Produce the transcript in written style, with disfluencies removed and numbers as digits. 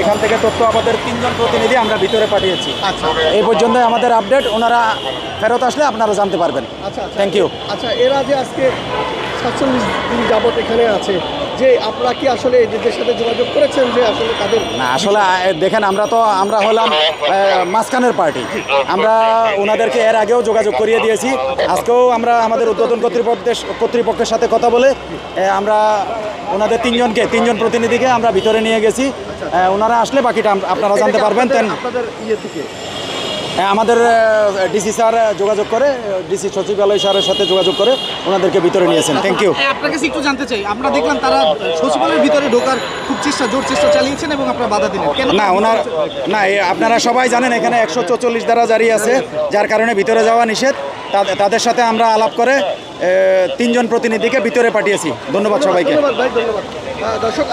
এখান থেকে তথ্য আমাদের 3 জন প্রতিনিধি আমরা ভিতরে পাঠিয়েছি। আচ্ছা এই পর্যন্তই আমাদের আপডেট। ওনারা ফেরত আসলে আপনারা জানতে পারবেন। আচ্ছা থ্যাংক ইউ। আচ্ছা, এরা যে আজকে 47 দিন যাবত এখানে আছে, যে আপনারা কি আসলে এদের সাথে যোগাযোগ করেছেন যে আসলে তাদের না আসলে দেখেন আমরা হলাম মাঝখানের পার্টি। আমরা ওনাদেরকে এর আগেও যোগাযোগ করিয়ে দিয়েছি। আজকেও আমরা আমাদের উদ্বোধন কর্তৃপক্ষের সাথে কথা বলে আমরা ওনাদের 3 জন প্রতিনিধিকে আমরা ভিতরে নিয়ে গেছি। ওনারা আসলে বাকিটা আপনারা জানতে পারবেন। আপনাদের ইয়ে থেকে আমাদের ডিসি স্যার যোগাযোগ করে, ডিসি সচিবালয় স্যারের সাথে যোগাযোগ করে ওনাদেরকে ভিতরে নিয়েছেন। Thank you. আপনার কাছে একটু জানতে চাই, আমরা দেখলাম তারা সচিবালয়ের ভিতরে ঢোকার খুব জোর চেষ্টা চালিয়েছেন এবং আপনারা বাধা দিলেন কেন? আপনারা সবাই জানেন এখানে 144 ধারা জারি আছে, যার কারণে ভিতরে যাওয়া নিষেধ। তাদের সাথে আমরা আলাপ করে 3 জন প্রতিনিধিকে ভিতরে পাঠিয়েছি। ধন্যবাদ সবাইকে। ধন্যবাদ ভাই, ধন্যবাদ। দর্শক